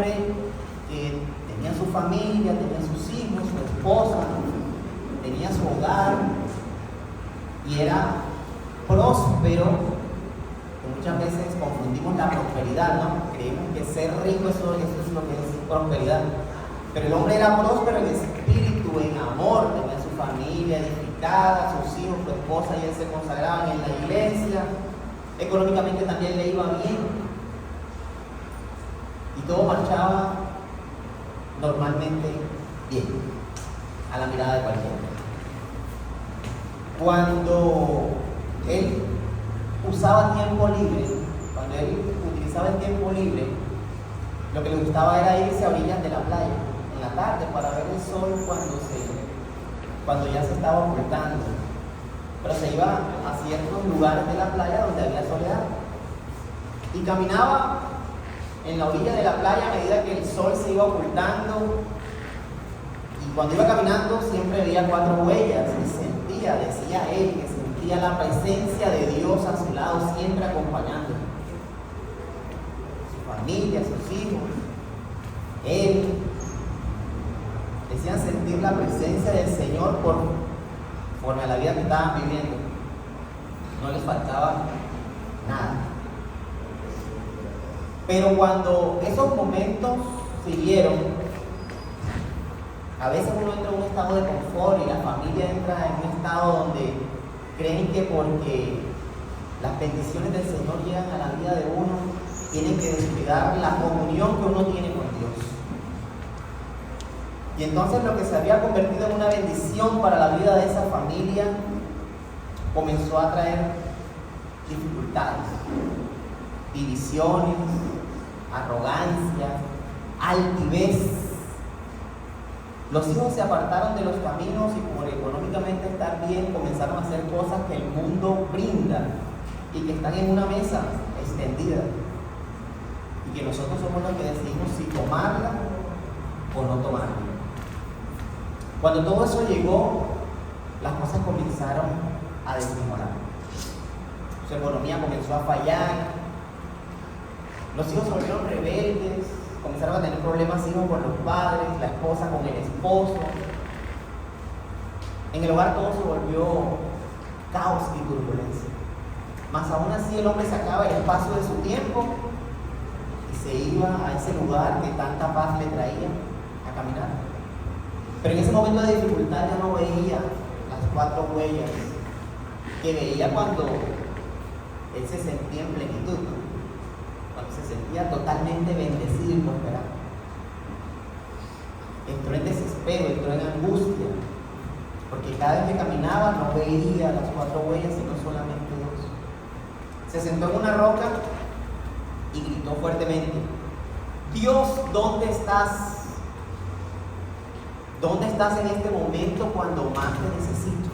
hombre que tenía su familia, tenía sus hijos, su esposa, tenía su hogar y era próspero. Muchas veces confundimos la prosperidad, ¿no? Creemos que ser rico eso es lo que es prosperidad. Pero el hombre era próspero en espíritu, en amor, tenía su familia edificada, sus hijos, su esposa, y él se consagraban en la iglesia. Económicamente también le iba bien. Y todo marchaba normalmente bien, a la mirada de cualquiera. Cuando él usaba tiempo libre, cuando él utilizaba el tiempo libre, lo que le gustaba era irse a orillas de la playa en la tarde para ver el sol cuando ya se estaba ocultando. Pero se iba a ciertos lugares de la playa donde había soledad y caminaba en la orilla de la playa a medida que el sol se iba ocultando, y cuando iba caminando siempre veía 4 huellas y decía él, que sentía la presencia de Dios a su lado, siempre acompañándolo. Su familia, sus hijos, él, decían sentir la presencia del Señor conforme a la vida que estaban viviendo. No les faltaba nada. Pero cuando esos momentos siguieron, a veces uno entra en un estado de confort y la familia entra en un estado donde creen que porque las bendiciones del Señor llegan a la vida de uno, tienen que descuidar la comunión que uno tiene con Dios. Y entonces lo que se había convertido en una bendición para la vida de esa familia comenzó a traer dificultades, divisiones, arrogancia, altivez. Los hijos se apartaron de los caminos y por económicamente estar bien comenzaron a hacer cosas que el mundo brinda y que están en una mesa extendida, y que nosotros somos los que decidimos si tomarla o no tomarla. Cuando todo eso llegó, las cosas comenzaron a desmejorar. Su economía comenzó a fallar, los hijos se volvieron rebeldes, comenzaron a tener problemas hijos con los padres, la esposa con el esposo. En el hogar todo se volvió caos y turbulencia. Mas aún así el hombre sacaba el espacio de su tiempo y se iba a ese lugar que tanta paz le traía a caminar. Pero en ese momento de dificultad ya no veía las 4 huellas que veía cuando él se sentía en plenitud, ¿no? Cuando se sentía totalmente bendecido y prosperado. Entró en desespero, entró en angustia, porque cada vez que caminaba no veía las 4 huellas, sino solamente 2. Se sentó en una roca y gritó fuertemente: Dios, ¿dónde estás? ¿Dónde estás en este momento cuando más te necesito?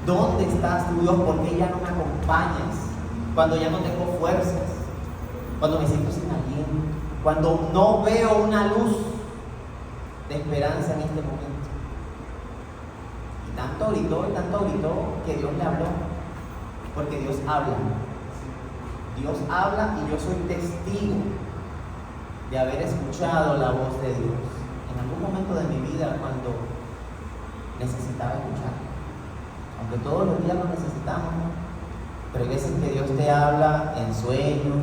¿Dónde estás tú, Dios? ¿Por qué ya no me acompañas? Cuando ya no tengo fuerzas, cuando me siento sin aliento, cuando no veo una luz de esperanza en este momento. Y tanto gritó que Dios le habló, porque Dios habla. Dios habla y yo soy testigo de haber escuchado la voz de Dios en algún momento de mi vida cuando necesitaba escuchar. Aunque todos los días lo necesitamos, ¿no? Pero hay veces que Dios te habla en sueños,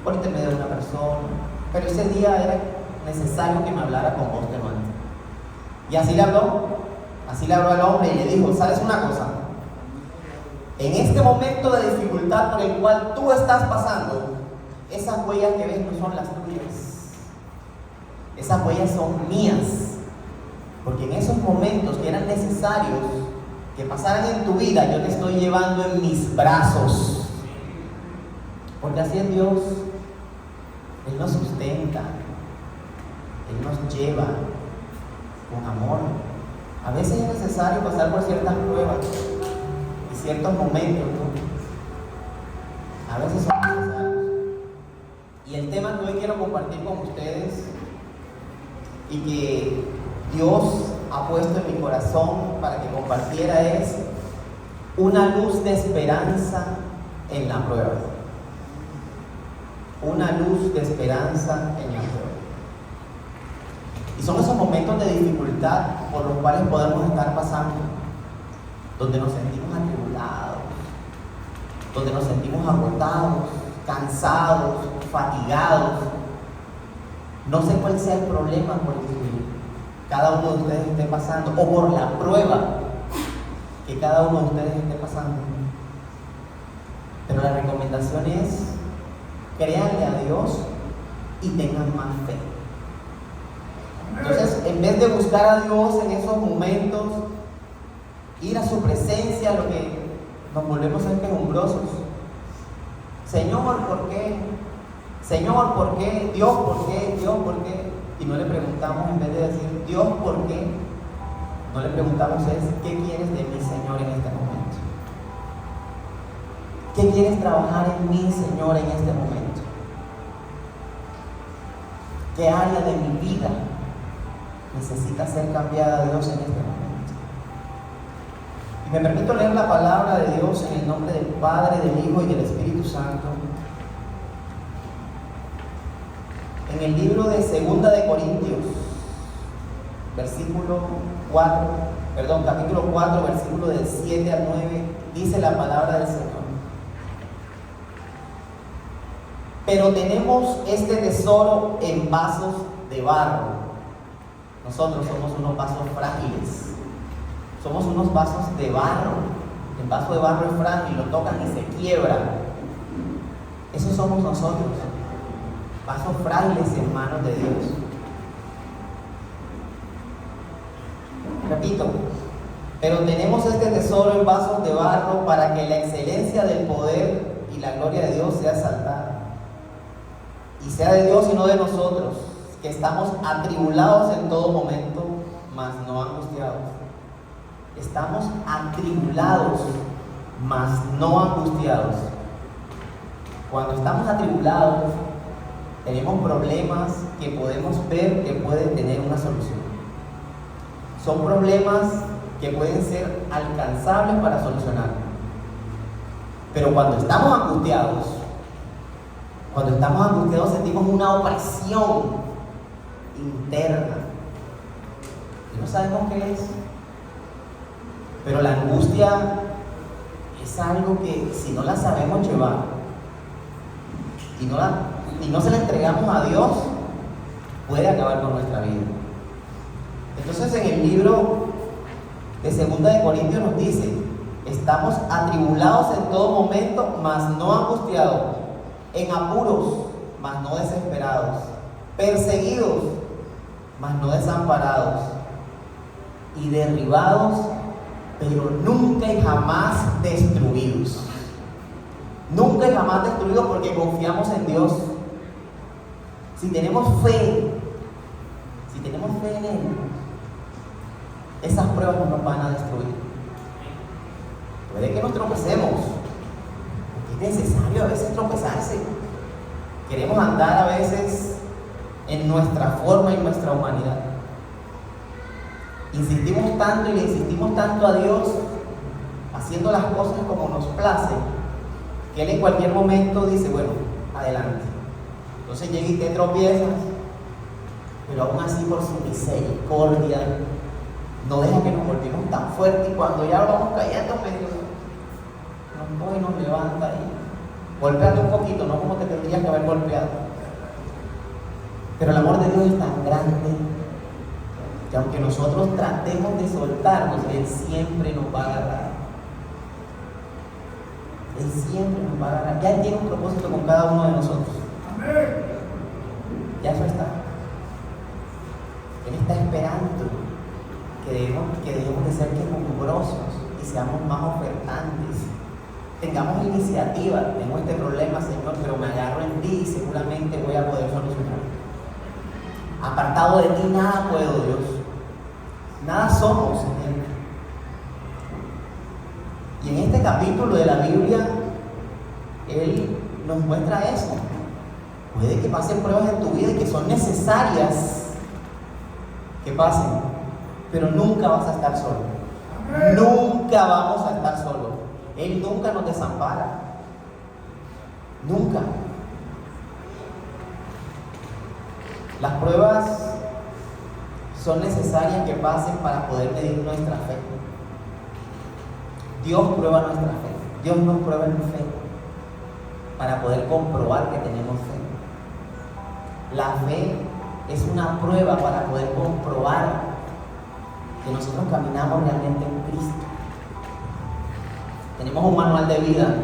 por intermedio de una persona. Pero ese día era necesario que me hablara con voz de mando. Y así le habló al hombre y le dijo: ¿sabes una cosa? En este momento de dificultad por el cual tú estás pasando, esas huellas que ves no son las tuyas. Esas huellas son mías. Porque en esos momentos que eran necesarios que pasaran en tu vida, yo te estoy llevando en mis brazos. Porque así es Dios. Él nos sustenta, Él nos lleva con amor. A veces es necesario pasar por ciertas pruebas y ciertos momentos, ¿no? A veces son necesarios. Y el tema que hoy quiero compartir con ustedes y que Dios ha puesto en mi corazón para que compartiera es una luz de esperanza en la prueba. una luz de esperanza en el peor. Y son esos momentos de dificultad por los cuales podemos estar pasando, donde nos sentimos atribulados, donde nos sentimos agotados, cansados, fatigados. No sé cuál sea el problema por el que cada uno de ustedes esté pasando, o por la prueba que cada uno de ustedes esté pasando. Pero la recomendación es: créanle a Dios y tengan más fe. Entonces, en vez de buscar a Dios en esos momentos, ir a su presencia, lo que nos volvemos a ser quejumbrosos. Señor, ¿por qué? Señor, ¿por qué? Dios, ¿por qué? Dios, ¿por qué? Y no le preguntamos, en vez de decir Dios, ¿por qué? No le preguntamos es: ¿qué quieres de mí, Señor, en este momento? ¿Qué quieres trabajar en mí, Señor, en este momento? ¿Qué área de mi vida necesita ser cambiada, Dios, en este momento? Y me permito leer la palabra de Dios en el nombre del Padre, del Hijo y del Espíritu Santo. En el libro de 2 de Corintios, capítulo 4, versículo del 7 al 9, dice la palabra del Señor: pero tenemos este tesoro en vasos de barro. Nosotros somos unos vasos frágiles. Somos unos vasos de barro. El vaso de barro es frágil, lo tocan y se quiebra. Esos somos nosotros. Vasos frágiles en manos de Dios. Repito, pero tenemos este tesoro en vasos de barro para que la excelencia del poder y la gloria de Dios sea exaltada. Y sea de Dios y no de nosotros, que estamos atribulados en todo momento, mas no angustiados. Estamos atribulados, mas no angustiados. Cuando estamos atribulados, tenemos problemas que podemos ver que pueden tener una solución. Son problemas que pueden ser alcanzables para solucionar. Pero cuando estamos angustiados sentimos una opresión interna y no sabemos qué es. Pero la angustia es algo que, si no la sabemos llevar y no se la entregamos a Dios, puede acabar con nuestra vida. Entonces, en el libro de 2 de Corintios nos dice: estamos atribulados en todo momento, mas no angustiados; en apuros, mas no desesperados; perseguidos, mas no desamparados; y derribados, pero nunca y jamás destruidos. Nunca y jamás destruidos, porque confiamos en Dios. Si tenemos fe en Él, esas pruebas no nos van a destruir. Puede que nos tropecemos, porque es necesario a veces tropezarse. Queremos andar a veces en nuestra forma y nuestra humanidad. Insistimos tanto y le insistimos tanto a Dios, haciendo las cosas como nos place, que Él en cualquier momento dice: bueno, adelante. Entonces llega y te tropiezas, pero aún así, por su misericordia, no deja que nos golpeemos tan fuerte, y cuando ya vamos cayendo medio, nos coge y nos levanta y golpeando un poquito, no como te tendrías que haber golpeado. Pero el amor de Dios es tan grande que aunque nosotros tratemos de soltarnos, Él siempre nos va a agarrar. Él siempre nos va a agarrar. Ya Él tiene un propósito con cada uno de nosotros. Ya eso está. Él está esperando que debemos de ser quejumbrosos y seamos más ofertantes. Tengamos iniciativa. Tengo este problema, Señor, pero me agarro en ti y seguramente voy a poder solucionarlo. Apartado de ti nada puedo, Dios. Nada somos en Él. Y en este capítulo de la Biblia, Él nos muestra eso. Puede que pasen pruebas en tu vida y que son necesarias que pasen, pero nunca vas a estar solo. Nunca vamos a estar solos. Él nunca nos desampara. Nunca. Las pruebas son necesarias que pasen para poder medir nuestra fe. Dios prueba nuestra fe. Dios nos prueba en fe para poder comprobar que tenemos fe. La fe es una prueba para poder comprobar que nosotros caminamos realmente en Cristo. Tenemos un manual de vida.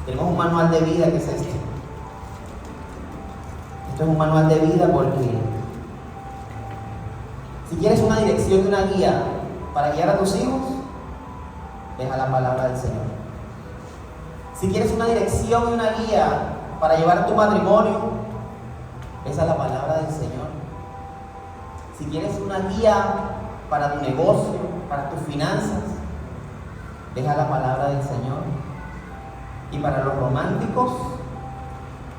Tenemos un manual de vida que es este. Esto es un manual de vida porque si quieres una dirección y una guía para guiar a tus hijos, deja la palabra del Señor. Si quieres una dirección y una guía para llevar tu matrimonio, esa es la palabra del Señor. Si quieres una guía para tu negocio, para tus finanzas, deja la palabra del Señor. Y para los románticos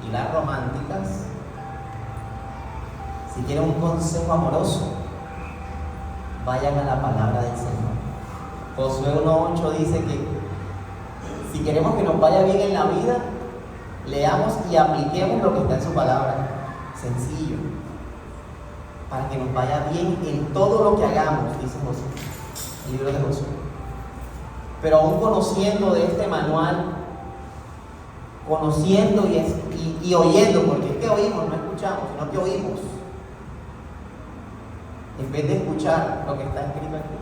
y las románticas, si quieren un consejo amoroso, vayan a la palabra del Señor. Josué 1:8 dice que si queremos que nos vaya bien en la vida, leamos y apliquemos lo que está en su palabra. Sencillo. Para que nos vaya bien en todo lo que hagamos, dice Josué, el libro de Josué. Pero aún conociendo de este manual, conociendo y oyendo, porque es que oímos, no escuchamos, sino que oímos. En vez de escuchar lo que está escrito aquí,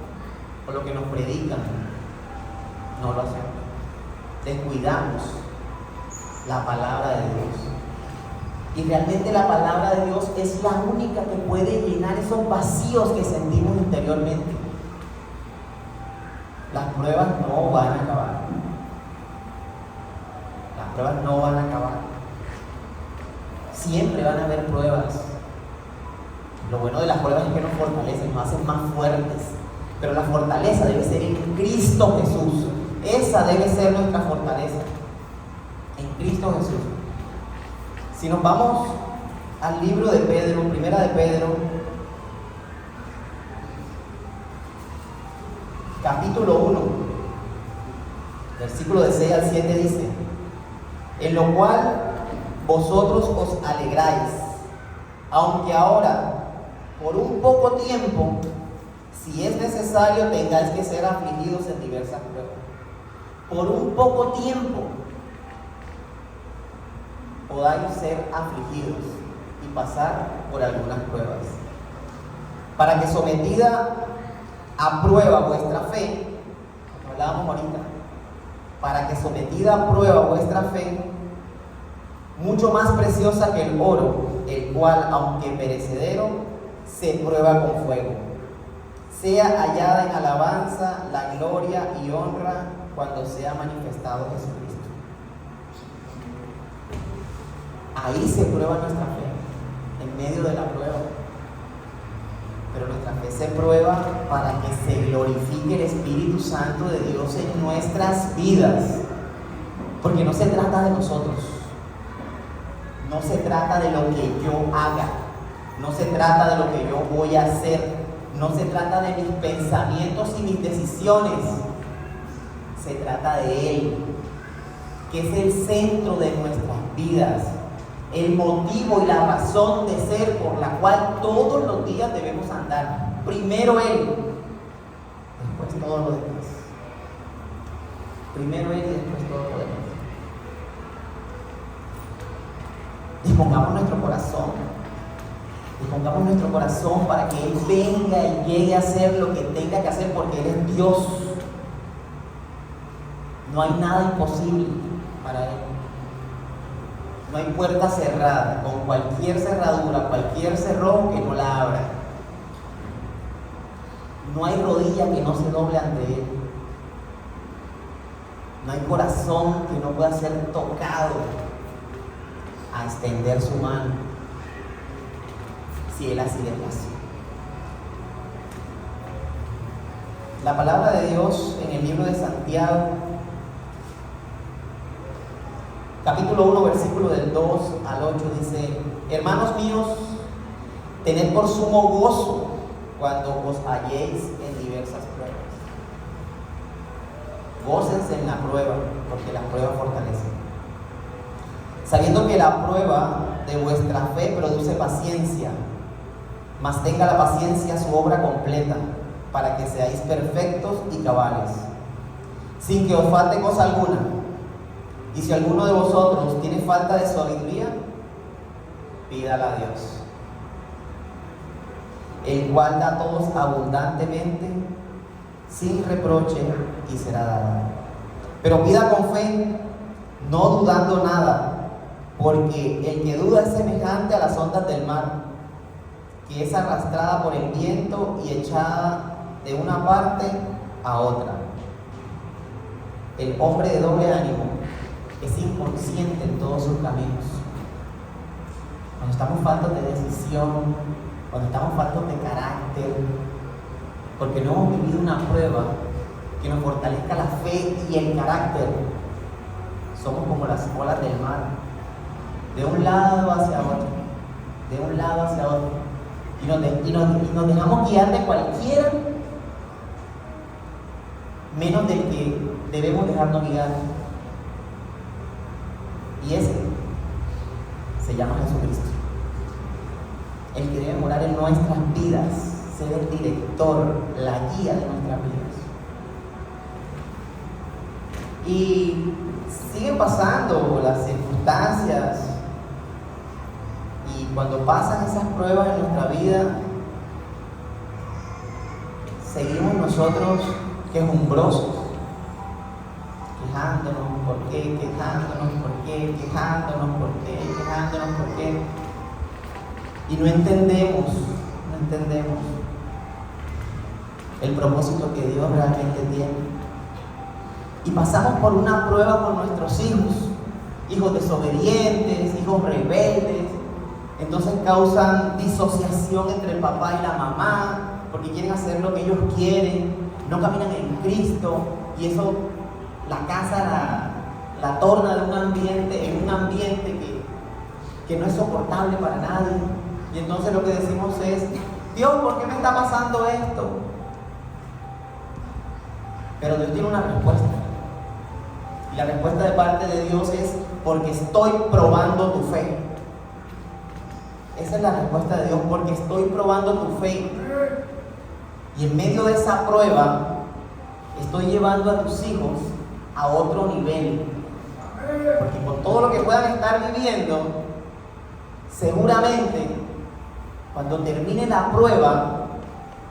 o lo que nos predican, no lo hacemos. Descuidamos la palabra de Dios. Y realmente la palabra de Dios es la única que puede llenar esos vacíos que sentimos interiormente. Las pruebas no van a acabar. Las pruebas no van a acabar. Siempre van a haber pruebas. Lo bueno de las pruebas es que nos fortalecen, nos hacen más fuertes. Pero la fortaleza debe ser en Cristo Jesús. Esa debe ser nuestra fortaleza. En Cristo Jesús. Si nos vamos al libro de Pedro, primera de Pedro, capítulo 1, versículo de 6 al 7 dice: en lo cual vosotros os alegráis, aunque ahora, por un poco tiempo, si es necesario, tengáis que ser afligidos en diversas pruebas. Por un poco tiempo podáis ser afligidos y pasar por algunas pruebas, para que sometida a prueba vuestra fe, como hablábamos ahorita, para que sometida a prueba vuestra fe, mucho más preciosa que el oro, el cual, aunque perecedero, se prueba con fuego, sea hallada en alabanza, la gloria y honra cuando sea manifestado Jesucristo. Ahí se prueba nuestra fe, en medio de la prueba. Pero nuestra fe se prueba para que se glorifique el Espíritu Santo de Dios en nuestras vidas. Porque no se trata de nosotros. No se trata de lo que yo haga. No se trata de lo que yo voy a hacer. No se trata de mis pensamientos y mis decisiones. Se trata de Él, que es el centro de nuestras vidas. El motivo y la razón de ser por la cual todos los días debemos andar. Primero Él, después todo lo demás. Primero Él y después todo lo demás. Dispongamos nuestro corazón. Dispongamos nuestro corazón para que Él venga y llegue a hacer lo que tenga que hacer, porque Él es Dios. No hay nada imposible para Él. No hay puerta cerrada, con cualquier cerradura, cualquier cerrojo que no la abra. No hay rodilla que no se doble ante Él. No hay corazón que no pueda ser tocado a extender su mano, si Él así le place. La palabra de Dios en el libro de Santiago, capítulo 1, versículo del 2 al 8 dice: hermanos míos, tened por sumo gozo cuando os halléis en diversas pruebas. Gócense en la prueba, porque la prueba fortalece. Sabiendo que la prueba de vuestra fe produce paciencia, mas tenga la paciencia su obra completa, para que seáis perfectos y cabales, sin que os falte cosa alguna. Y si alguno de vosotros tiene falta de sabiduría, pídala a Dios, el cual da a todos abundantemente, sin reproche, y será dada. Pero pida con fe, no dudando nada, porque el que duda es semejante a las ondas del mar, que es arrastrada por el viento y echada de una parte a otra. El hombre de doble ánimo es inconsciente en todos sus caminos. Cuando estamos faltos de decisión, cuando estamos faltos de carácter, porque no hemos vivido una prueba que nos fortalezca la fe y el carácter, somos como las olas del mar, de un lado hacia otro, de un lado hacia otro, y nos dejamos guiar de cualquiera, menos del que debemos dejarnos guiar, y ese se llama Jesucristo, el que debe morar en nuestras vidas, ser el director, la guía de nuestras vidas. Y siguen pasando las circunstancias, y cuando pasan esas pruebas en nuestra vida, seguimos nosotros quejumbrosos, quejándonos, ¿por qué? Quejándonos, ¿por qué? Quejándonos, ¿por qué? Quejándonos, ¿por qué? Y no entendemos el propósito que Dios realmente tiene. Y pasamos por una prueba con nuestros hijos desobedientes, hijos rebeldes. Entonces causan disociación entre el papá y la mamá, porque quieren hacer lo que ellos quieren, no caminan en Cristo, y eso la casa la torna en un ambiente que no es soportable para nadie. Y entonces lo que decimos es: Dios, ¿por qué me está pasando esto? Pero Dios tiene una respuesta. Y la respuesta de parte de Dios es: porque estoy probando tu fe. Esa es la respuesta de Dios: porque estoy probando tu fe. Y en medio de esa prueba, estoy llevando a tus hijos a otro nivel. Porque con todo lo que puedan estar viviendo, seguramente cuando termine la prueba,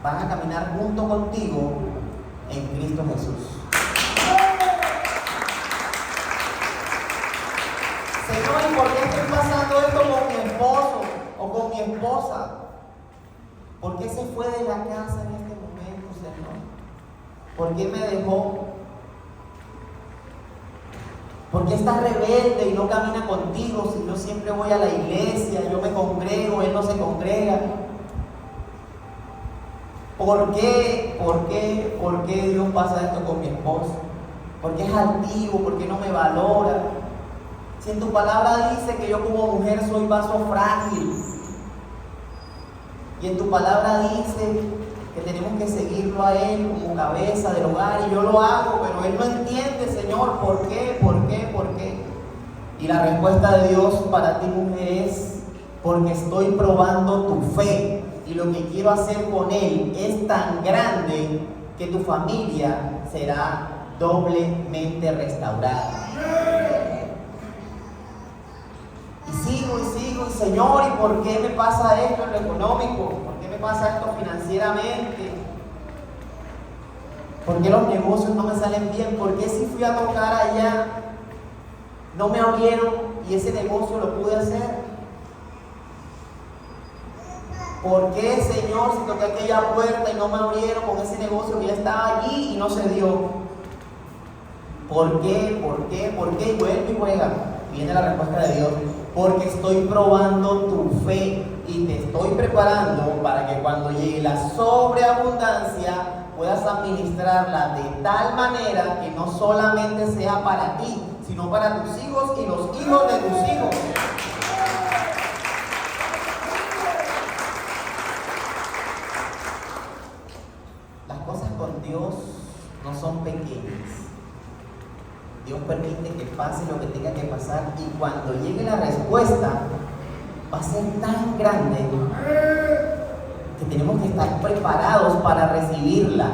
van a caminar junto contigo en Cristo Jesús. Señor, ¿y por qué estoy pasando esto con mi esposo o con mi esposa? ¿Por qué se fue de la casa en este momento, Señor? ¿Por qué me dejó? ¿Por qué está rebelde y no camina contigo si yo siempre voy a la iglesia, yo me congrego, él no se congrega? ¿Por qué Dios pasa esto con mi esposo? ¿Por qué es altivo? ¿Por qué no me valora? Si en tu palabra dice que yo como mujer soy vaso frágil, y en tu palabra dice que tenemos que seguirlo a Él como cabeza del hogar, y yo lo hago, pero Él no entiende, Señor, ¿por qué? Y la respuesta de Dios para ti, mujer, es: porque estoy probando tu fe, y lo que quiero hacer con Él es tan grande que tu familia será doblemente restaurada. Y sigo, y Señor, ¿y por qué me pasa esto en lo económico? ¿Por qué me pasa esto financieramente? ¿Por qué los negocios no me salen bien? ¿Por qué si fui a tocar allá no me abrieron y ese negocio lo pude hacer? ¿Por qué, Señor, si toqué aquella puerta y no me abrieron con ese negocio que ya estaba allí y no se dio? ¿Por qué? Y vuelve y juega. Viene la respuesta de Dios: porque estoy probando tu fe y te estoy preparando para que cuando llegue la sobreabundancia puedas administrarla de tal manera que no solamente sea para ti, sino para tus hijos y los hijos de tus hijos. Las cosas con Dios no son pequeñas. Dios permite que pase lo que tenga que pasar, y cuando llegue la respuesta, va a ser tan grande que tenemos que estar preparados para recibirla.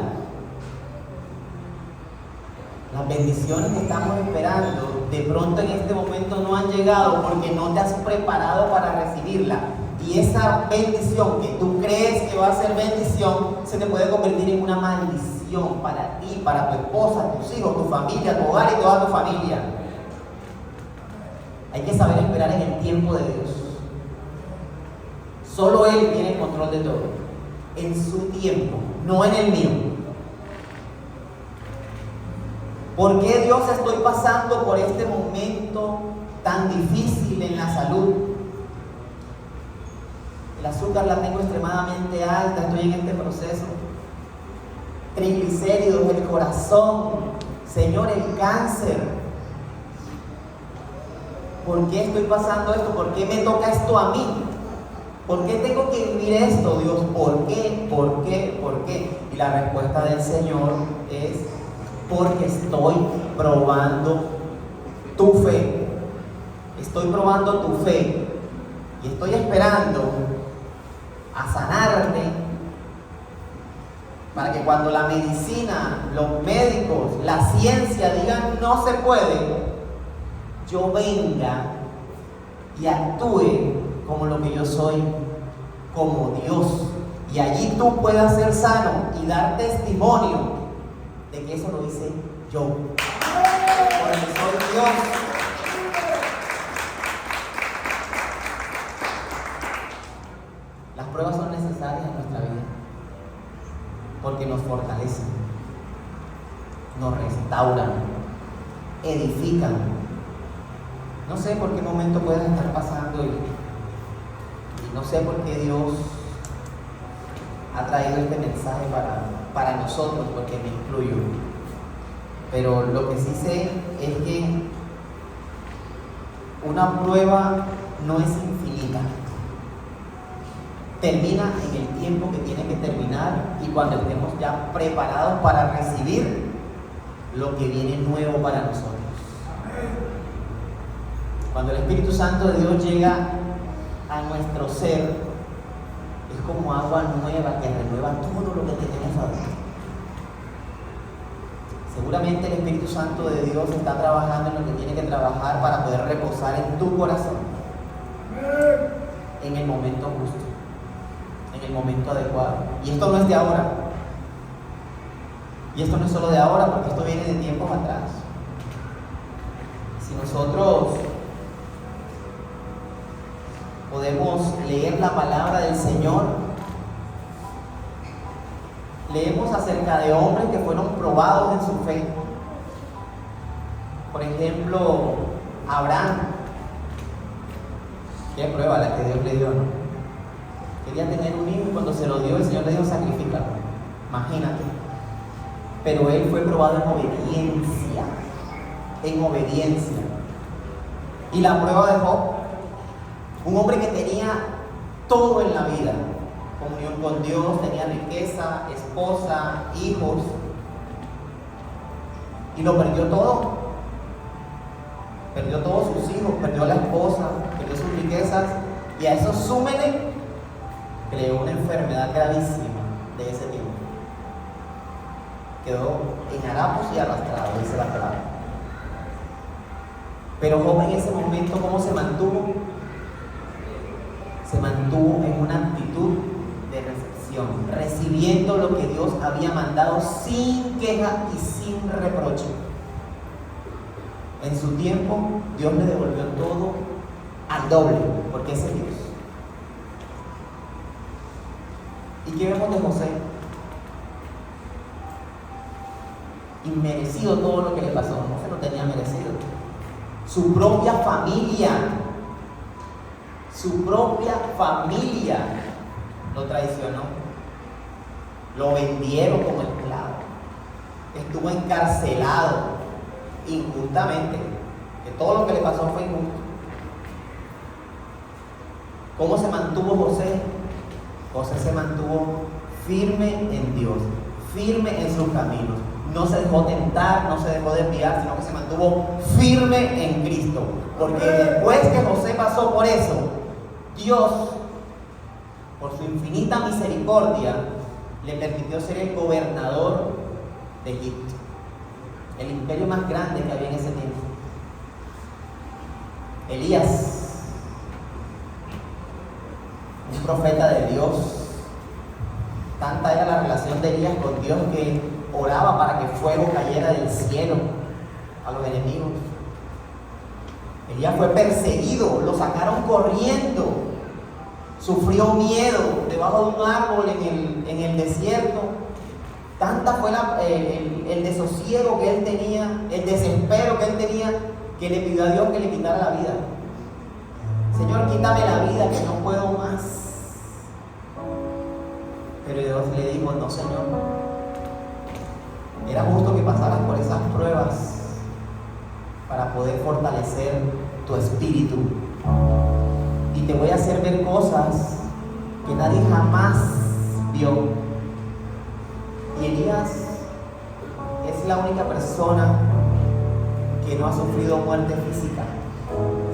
Las bendiciones que estamos esperando de pronto en este momento no han llegado porque no te has preparado para recibirla. Y esa bendición que tú crees que va a ser bendición se te puede convertir en una maldición para ti, para tu esposa, tus hijos, tu familia, tu hogar y toda tu familia. Hay que saber esperar en el tiempo de Dios. Solo Él tiene el control de todo. En su tiempo, no en el mío. ¿Por qué, Dios, estoy pasando por este momento tan difícil en la salud? El azúcar la tengo extremadamente alta, estoy en este proceso. Triglicéridos, el corazón, Señor, el cáncer. ¿Por qué estoy pasando esto? ¿Por qué me toca esto a mí? ¿Por qué tengo que vivir esto, Dios? ¿Por qué? ¿Por qué? ¿Por qué? Y la respuesta del Señor es: porque estoy probando tu fe. Estoy probando tu fe. Y estoy esperando a sanarte para que cuando la medicina, los médicos, la ciencia digan no se puede, yo venga y actúe como lo que yo soy, como Dios. Y allí tú puedas ser sano y dar testimonio de que eso lo hice yo, porque soy Dios. Las pruebas son necesarias en nuestra vida porque nos fortalecen, nos restauran, edifican. No sé por qué momento puedes estar pasando y no sé por qué Dios ha traído este mensaje para nosotros, porque me incluyo. Pero lo que sí sé es que una prueba no es infinita. Termina en el tiempo que tiene que terminar y cuando estemos ya preparados para recibir lo que viene nuevo para nosotros. Cuando el Espíritu Santo de Dios llega a nuestro ser, es como agua nueva que renueva todo lo que te tienes adentro. Seguramente el Espíritu Santo de Dios está trabajando en lo que tiene que trabajar para poder reposar en tu corazón en el momento justo, en el momento adecuado. Y esto no es de ahora. Y esto no es solo de ahora, porque esto viene de tiempos atrás. Si nosotros podemos leer la palabra del Señor, leemos acerca de hombres que fueron probados en su fe. Por ejemplo, Abraham. ¿Qué prueba la que Dios le dio, no? Quería tener un hijo y cuando se lo dio, el Señor le dijo sacrificarlo. Imagínate. Pero él fue probado en obediencia. En obediencia. Y la prueba de Job, un hombre que tenía todo en la vida: comunión con Dios, tenía riqueza, esposa, hijos, y lo perdió todo. Perdió todos sus hijos, perdió la esposa, perdió sus riquezas, y a eso súmele, creó una enfermedad gravísima de ese tiempo. Quedó en harapos y arrastrado, dice la palabra. Pero Job en ese momento, ¿cómo se mantuvo? Se mantuvo en una actitud de recepción, recibiendo lo que Dios había mandado sin queja y sin reproche. En su tiempo, Dios le devolvió todo al doble, porque ese es Dios. ¿Y qué vemos de José? Inmerecido todo lo que le pasó, no se lo tenía merecido. Su propia familia lo traicionó, lo vendieron como esclavo, estuvo encarcelado injustamente, que todo lo que le pasó fue injusto. ¿Cómo se mantuvo José? José se mantuvo firme en Dios, firme en sus caminos. No se dejó tentar, no se dejó desviar, sino que se mantuvo firme en Cristo. Porque después que José pasó por eso, Dios, por su infinita misericordia, le permitió ser el gobernador de Egipto, el imperio más grande que había en ese tiempo. Elías, un profeta de Dios. Tanta era la relación de Elías con Dios que oraba para que fuego cayera del cielo a los enemigos. Elías fue perseguido, lo sacaron corriendo, sufrió miedo debajo de un árbol en el desierto. Tanta fue el desosiego que él tenía, el desespero que él tenía, que le pidió a Dios que le quitara la vida. Señor, quítame la vida, que no puedo más. Pero Dios le dijo: no, Señor, era justo que pasaras por esas pruebas para poder fortalecer tu espíritu, y te voy a hacer ver cosas que nadie jamás vio. Y Elías es la única persona que no ha sufrido muerte física,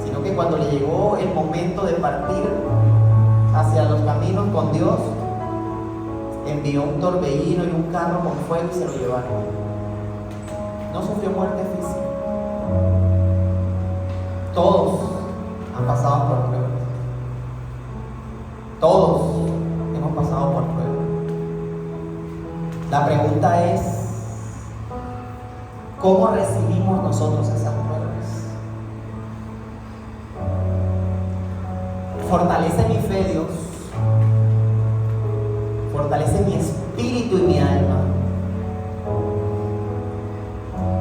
sino que cuando le llegó el momento de partir hacia los caminos con Dios, envió un torbellino y un carro con fuego y se lo llevaron. No sufrió muerte física. Todos han pasado por pruebas. Todos hemos pasado por pruebas. La pregunta es: ¿cómo recibimos nosotros esas pruebas? Fortalece mi fe, Dios. Fortalece mi espíritu y mi alma.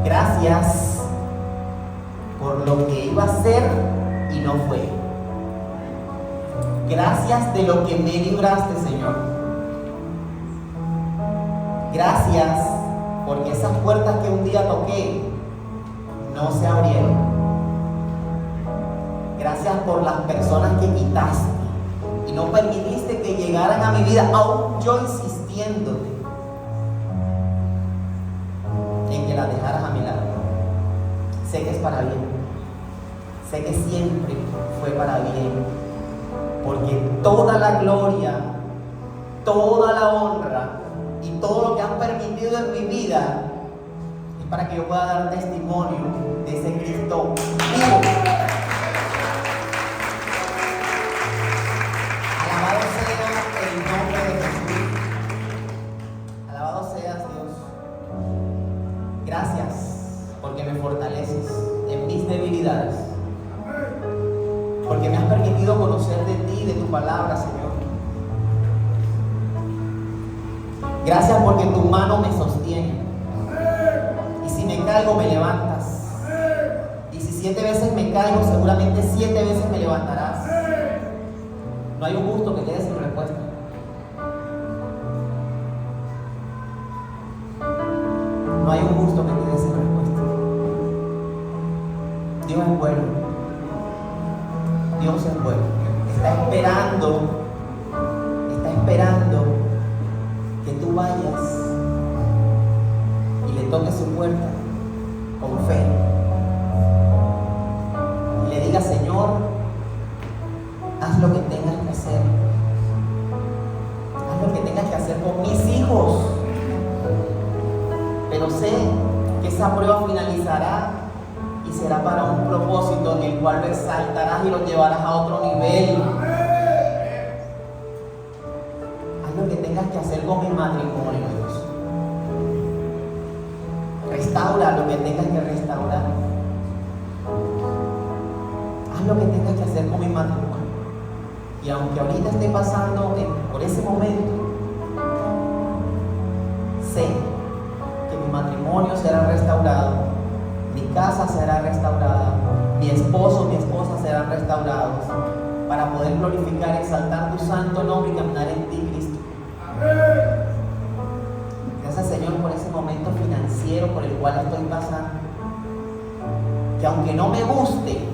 Gracias por lo que iba a ser y no fue. Gracias de lo que me libraste, Señor. Gracias porque esas puertas que un día toqué no se abrieron. Gracias por las personas que quitaste y no permitiste que llegaran a mi vida, aún yo insistiéndote en que las dejaras a mi lado. Sé que es para bien. Sé que siempre fue para bien, porque toda la gloria, toda la honra y todo lo que han permitido en mi vida es para que yo pueda dar testimonio de ese Cristo vivo. Alabado sea el nombre de Jesús. Alabado seas, Dios. Gracias porque me fortaleces en mis debilidades, porque me has permitido conocer de ti, de tu palabra, Señor. Gracias porque tu mano me sostiene, y si me caigo me levantas, y si 7 veces me caigo, seguramente 7 veces me levantarás. No hay un justo que quede sin respuesta. No hay un justo que quede sin respuesta. Dios es bueno. Dios es bueno. Está esperando que tú vayas y le toques su puerta con fe y le digas: Señor, haz lo que tengas que hacer. Haz lo que tengas que hacer con mis hijos. Pero sé que esa prueba finalizará y será para un propósito en el cual lo exaltarás y lo llevarás a otro nivel. Haz lo que tengas que hacer con mi matrimonio, Dios. Restaura lo que tengas que restaurar. Haz lo que tengas que hacer con mi matrimonio. Y aunque ahorita esté pasando por ese momento, sé que mi matrimonio será restaurado, mi casa será restaurada, mi esposo, mi esposa serán restaurados, para poder glorificar, exaltar tu santo nombre y caminar en ti, Cristo. Gracias, Señor, por ese momento financiero por el cual estoy pasando, que aunque no me guste,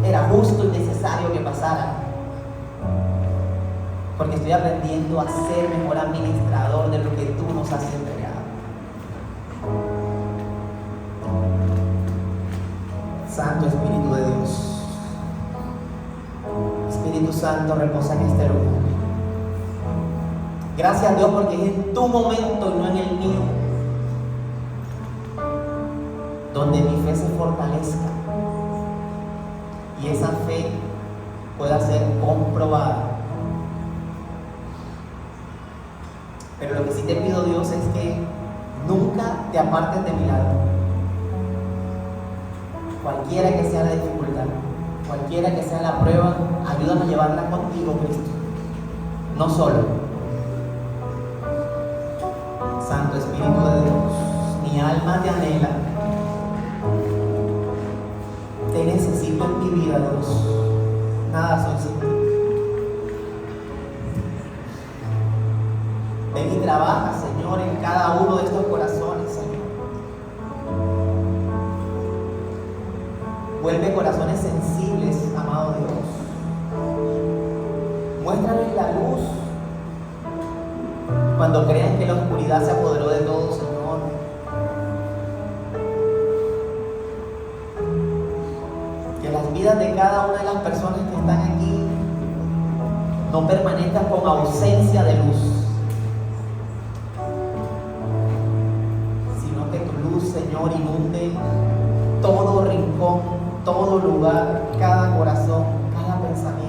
era justo y necesario que pasara, porque estoy aprendiendo a ser mejor administrador de lo que tú nos has entregado. Santo Espíritu de Dios, Santo reposa en este lugar. Gracias, Dios, porque es en tu momento y no en el mío donde mi fe se fortalezca y esa fe pueda ser comprobada. Pero lo que sí te pido, Dios, es que nunca te apartes de mi lado. Cualquiera que sea la dificultad, cualquiera que sea la prueba, ayúdame a llevarla contigo, Cristo. No solo. Santo Espíritu de Dios, mi alma te anhela. Te necesito en mi vida, Dios. Nada soy sin ti. Ven y trabaja, Señor, en cada uno de estos corazones, Señor. Vuelve corazones sensibles, amado Dios. Muéstrales la luz cuando crean que la oscuridad se apoderó de todo, Señor. Que las vidas de cada una de las personas que están aquí no permanezcan con ausencia de luz, sino que tu luz, Señor, inunde todo rincón, todo lugar, cada corazón, cada pensamiento.